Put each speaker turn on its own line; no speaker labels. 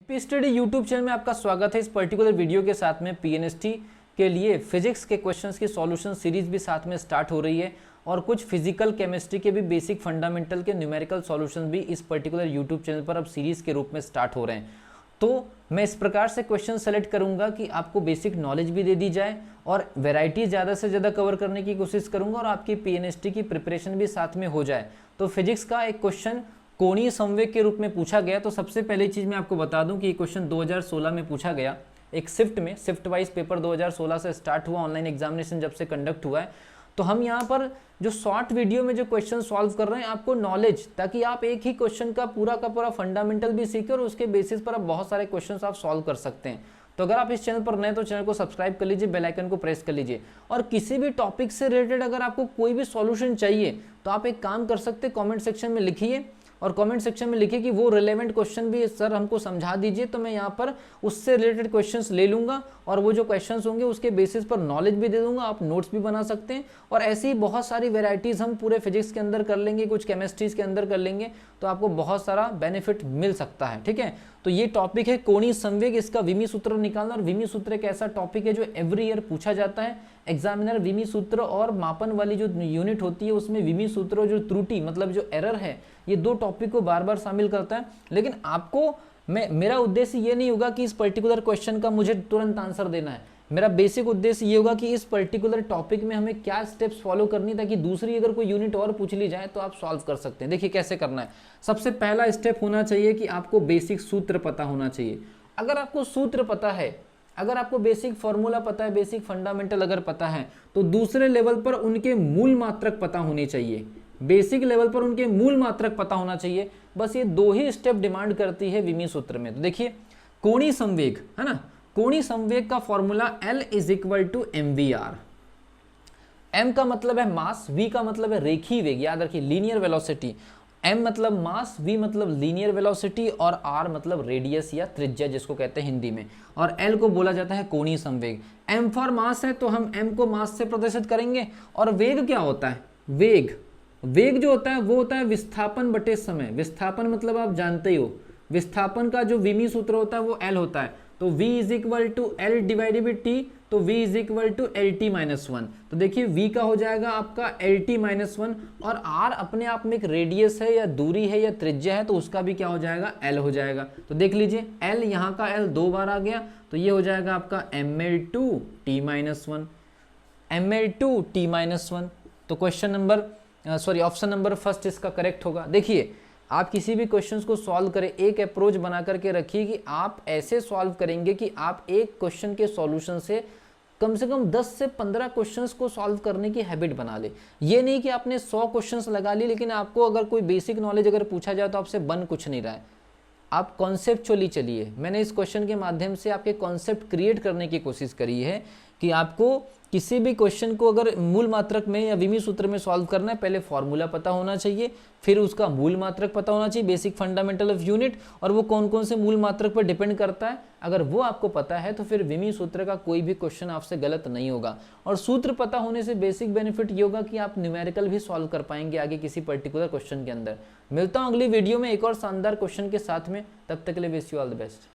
P study YouTube channel में आपका स्वागत है। इस पर्टिकुलर वीडियो के साथ में पीएनएसटी के लिए फिजिक्स के क्वेश्चंस की सॉल्यूशन सीरीज भी साथ में स्टार्ट हो रही है और कुछ फिजिकल केमिस्ट्री के भी बेसिक फंडामेंटल के न्यूमेरिकल सॉल्यूशन भी इस पर्टिकुलर यूट्यूब चैनल पर अब सीरीज के रूप में स्टार्ट हो रहे हैं। तो मैं इस प्रकार से क्वेश्चन सेलेक्ट करूंगा कि आपको बेसिक नॉलेज भी दे दी जाए और वेराइटी ज़्यादा से ज़्यादा कवर करने की कोशिश करूंगा और आपकी पीएनएसटी की प्रिपरेशन भी साथ में हो जाए। तो फिजिक्स का एक क्वेश्चन कोणीय संवेग के रूप में पूछा गया। तो सबसे पहली चीज़ मैं आपको बता दूं कि ये क्वेश्चन 2016 में पूछा गया, एक शिफ्ट वाइज पेपर 2016 से स्टार्ट हुआ, ऑनलाइन एग्जामिनेशन जब से कंडक्ट हुआ है। तो हम यहाँ पर जो शॉर्ट वीडियो में जो क्वेश्चन सॉल्व कर रहे हैं आपको नॉलेज, ताकि आप एक ही क्वेश्चन का पूरा फंडामेंटल भी सीखें और उसके बेसिस पर आप बहुत सारे क्वेश्चन आप सॉल्व कर सकते हैं। तो अगर आप इस चैनल पर नए तो चैनल को सब्सक्राइब कर लीजिए, बेल आइकन को प्रेस कर लीजिए। और किसी भी टॉपिक से रिलेटेड अगर आपको कोई भी सॉल्यूशन चाहिए तो आप एक काम कर सकते हैं, कमेंट सेक्शन में लिखिए और कमेंट सेक्शन में लिखिए कि वो रिलेवेंट क्वेश्चन भी सर हमको समझा दीजिए, तो मैं यहाँ पर उससे रिलेटेड क्वेश्चंस ले लूँगा और वो जो क्वेश्चंस होंगे उसके बेसिस पर नॉलेज भी दे दूंगा, आप नोट्स भी बना सकते हैं। और ऐसी बहुत सारी वेराइटीज़ हम पूरे फिजिक्स के अंदर कर लेंगे, कुछ केमिस्ट्रीज़ के अंदर कर लेंगे, तो आपको बहुत सारा बेनिफिट मिल सकता है। ठीक है, तो ये टॉपिक है कोणीय संवेग, इसका विमी सूत्र निकालना। और विमी सूत्र एक ऐसा टॉपिक है जो एवरी ईयर पूछा जाता है। एग्जामिनर विमी सूत्र और मापन वाली जो यूनिट होती है उसमें विमी सूत्र और जो त्रुटि मतलब जो एरर है, ये दो टॉपिक को बार बार शामिल करता है। लेकिन आपको मेरा उद्देश्य ये नहीं होगा कि इस पर्टिकुलर क्वेश्चन का मुझे तुरंत आंसर देना है। मेरा बेसिक उद्देश्य ये होगा कि इस पर्टिकुलर टॉपिक में हमें क्या स्टेप्स फॉलो करनी, ताकि दूसरी अगर कोई यूनिट और पूछ ली जाए तो आप सॉल्व कर सकते हैं। देखिए कैसे करना है। सबसे पहला स्टेप होना चाहिए कि आपको बेसिक सूत्र पता होना चाहिए। अगर आपको सूत्र पता है, अगर आपको बेसिक फॉर्मूला पता है, बेसिक फंडामेंटल अगर पता है, तो दूसरे लेवल पर उनके मूल मात्रक पता होने चाहिए। बेसिक लेवल पर उनके मूल मात्रक पता होना चाहिए। बस ये दो ही स्टेप डिमांड करती है विमी सूत्र में। तो देखिए कोणीय संवेग है ना, कोणीय संवेग का फॉर्मूला L = mvr। m का मतलब है मास, v का मतलब है रेखीय वेग, याद रखिए लीनियर वेलोसिटी। m मतलब मास, v मतलब लीनियर वेलोसिटी और r मतलब रेडियस या त्रिज्या जिसको कहते हैं हिंदी में, और L को बोला जाता है कोणीय संवेग। m फॉर मास है तो हम m को मास से प्रदर्शित करेंगे। और वेग क्या होता है? वेग जो होता है वो होता है विस्थापन बटे समय। विस्थापन मतलब आप जानते ही हो, विस्थापन का जो विमी सूत्र होता है वो L होता है। तो v = L/T, तो v = LT-1। तो देखिए v का हो जाएगा आपका LT-1 और r अपने आप में एक रेडियस है या दूरी है या त्रिज्या है, तो उसका भी क्या हो जाएगा? L हो जाएगा। तो देख लीजिए L, यहाँ का L दो बार आ गया, तो ये हो जाएगा आपका mL2T-1, mL2T-1। तो ऑप्शन नंबर फर्स्ट इसका करेक्ट होगा। देखिए आप किसी भी क्वेश्चंस को सॉल्व करें, एक अप्रोच बना करके रखिए कि आप ऐसे सॉल्व करेंगे कि आप एक क्वेश्चन के सॉल्यूशन से कम 10 से 15 क्वेश्चंस को सॉल्व करने की हैबिट बना ले। ये नहीं कि आपने 100 क्वेश्चंस लगा लिए लेकिन आपको अगर कोई बेसिक नॉलेज अगर पूछा जाए तो आपसे बन कुछ नहीं रहा है। आप कॉन्सेप्चुअली चलिए। मैंने इस क्वेश्चन के माध्यम से आपके कॉन्सेप्ट क्रिएट करने की कोशिश करी है कि आपको किसी भी क्वेश्चन को अगर मूल मात्रक में या विमी सूत्र में सॉल्व करना है, पहले फॉर्मूला पता होना चाहिए, फिर उसका मूल मात्रक पता होना चाहिए, बेसिक फंडामेंटल ऑफ यूनिट, और वो कौन कौन से मूल मात्रक पर डिपेंड करता है। अगर वो आपको पता है तो फिर विमी सूत्र का कोई भी क्वेश्चन आपसे गलत नहीं होगा। और सूत्र पता होने से बेसिक बेनिफिट ये होगा कि आप न्यूमेरिकल भी सॉल्व कर पाएंगे आगे किसी पर्टिकुलर क्वेश्चन के अंदर। मिलता हूँ अगली वीडियो में एक और शानदार क्वेश्चन के साथ में, तब तक के लिए wish you all the best.